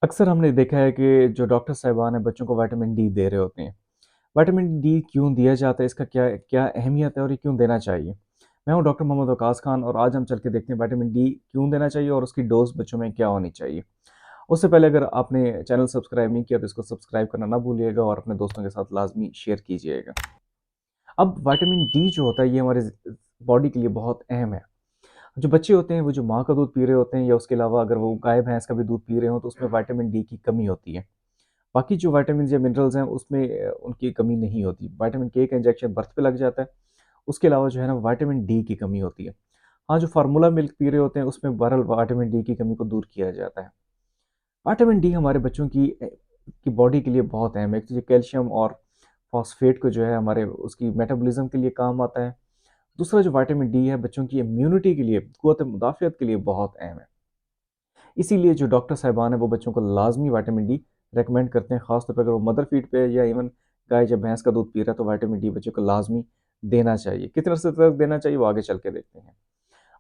अक्सर हमने देखा है कि जो डॉक्टर साहिबान हैं बच्चों को विटामिन डी दे रहे होते हैं। विटामिन डी क्यों दिया जाता है, इसका क्या क्या अहमियत है और ये क्यों देना चाहिए? मैं हूँ डॉक्टर मोहम्मद वकास खान और आज हम चल के देखते हैं विटामिन डी क्यों देना चाहिए और उसकी डोज़ बच्चों में क्या होनी चाहिए। उससे पहले अगर आपने चैनल सब्सक्राइब नहीं किया तो इसको सब्सक्राइब करना ना भूलिएगा और अपने दोस्तों के साथ लाज़मी शेयर कीजिएगा। अब विटामिन डी जो होता है ये हमारे बॉडी के लिए बहुत अहम है। जो बच्चे होते हैं वो जो माँ का दूध पी रहे होते हैं या उसके अलावा अगर वो गाय-भैंस का भी दूध पी रहे हों तो उसमें विटामिन डी की कमी होती है। बाकी जो विटामिन्स या मिनरल्स हैं उसमें उनकी कमी नहीं होती। विटामिन के का इंजेक्शन बर्थ पे लग जाता है, उसके अलावा जो है ना विटामिन डी की कमी होती है। हाँ, जो फ़ॉर्मूला मिल्क पी रहे होते हैं उसमें बहरहाल विटामिन डी की कमी को दूर किया जाता है। विटामिन डी हमारे बच्चों की बॉडी के लिए बहुत अहम है। एक तो ये कैल्शियम और फॉस्फेट को जो है हमारे उसकी मेटाबॉलिज़्म के लिए काम आता है। दूसरा जो विटामिन डी है बच्चों की इम्यूनिटी के लिए, क़ुव्वत मुदाफ़ियत के लिए बहुत अहम है। इसीलिए जो डॉक्टर साहिबान हैं वो बच्चों को लाज़मी विटामिन डी रिकमेंड करते हैं, ख़ास तौर पे अगर वो मदर फीड पे है या इवन गाय या भैंस का दूध पी रहा है तो विटामिन डी बच्चे को लाज़मी देना चाहिए। कितने अरसे तक देना चाहिए वो आगे चल के देखते हैं।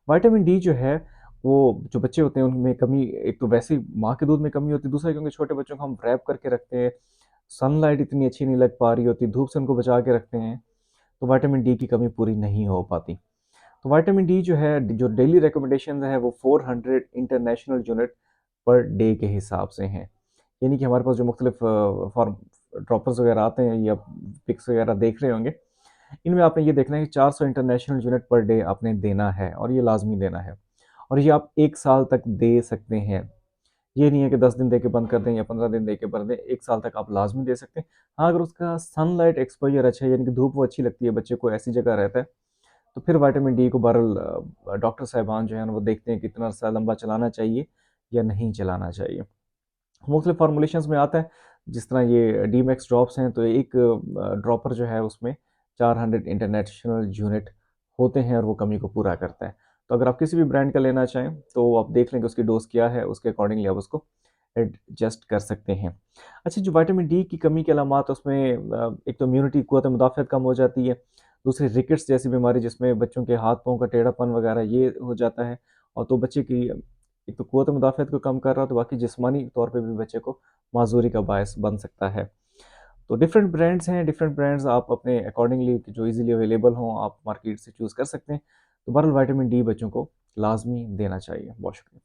विटामिन डी जो है वो जो बच्चे होते हैं उनमें कमी, एक तो वैसे ही माँ के दूध में कमी होती है, दूसरा क्योंकि छोटे बच्चों को हम रैप करके रखते हैं, सनलाइट इतनी अच्छी नहीं लग पा रही होती, धूप से उनको बचा के रखते हैं, तो विटामिन डी की कमी पूरी नहीं हो पाती। तो विटामिन डी जो है, जो डेली रिकमेंडेशन है वो 400 इंटरनेशनल यूनिट पर डे के हिसाब से हैं। यानी कि हमारे पास जो मुख्तलिफ फॉर्म ड्रॉपर्स वगैरह आते हैं या पिक्स वगैरह देख रहे होंगे, इनमें आपने ये देखना है कि 400 इंटरनेशनल यूनिट पर डे आपने देना है और ये लाज़मी देना है और ये आप 1 साल तक दे सकते हैं। ये नहीं है कि 10 दिन दे के बंद कर दें या 15 दिन दे के बंद दें, 1 साल तक आप लाज़मी दे सकते हैं। हाँ, अगर उसका सनलाइट एक्सपोज़र अच्छा है यानी कि धूप वो अच्छी लगती है, बच्चे को ऐसी जगह रहता है, तो फिर विटामिन डी को बहरहाल डॉक्टर साहिबान जो हैं ना वो देखते हैं कितना अरसा लंबा चलाना चाहिए या नहीं चलाना चाहिए। मुख्तलिफ फ़ॉर्मूलेशंस में आता है, जिस तरह ये डी मैक्स ड्रॉप्स हैं तो एक ड्रॉपर जो है उसमें 400 इंटरनेशनल यूनिट होते हैं और वो कमी को पूरा करता है। तो अगर आप किसी भी ब्रांड का लेना चाहें तो आप देख लें कि उसकी डोज़ क्या है, उसके अकॉर्डिंगली आप उसको एडजस्ट कर सकते हैं। अच्छा, जो विटामिन डी की कमी के अलामात उसमें एक तो इम्यूनिटी क़ुव्वत मुदाफ़ियत कम हो जाती है, दूसरी रिकेट्स जैसी बीमारी जिसमें बच्चों के हाथ-पाँव का टेढ़ापन वगैरह ये हो जाता है और तो बच्चे की एक तो क़ुव्वत मुदाफ़ियत को कम कर रहा है, तो बाकी जिस्मानी तौर पे भी बच्चे को माज़ूरी का बायस बन सकता है। तो डिफरेंट ब्रांड्स हैं, डिफरेंट ब्रांड्स आप अपने अकॉर्डिंगली जो ईज़िली अवेलेबल हों, आप मार्केट से चूज़ कर सकते हैं। तो बहरहाल विटामिन डी बच्चों को लाज़मी देना चाहिए। बहुत शुक्रिया।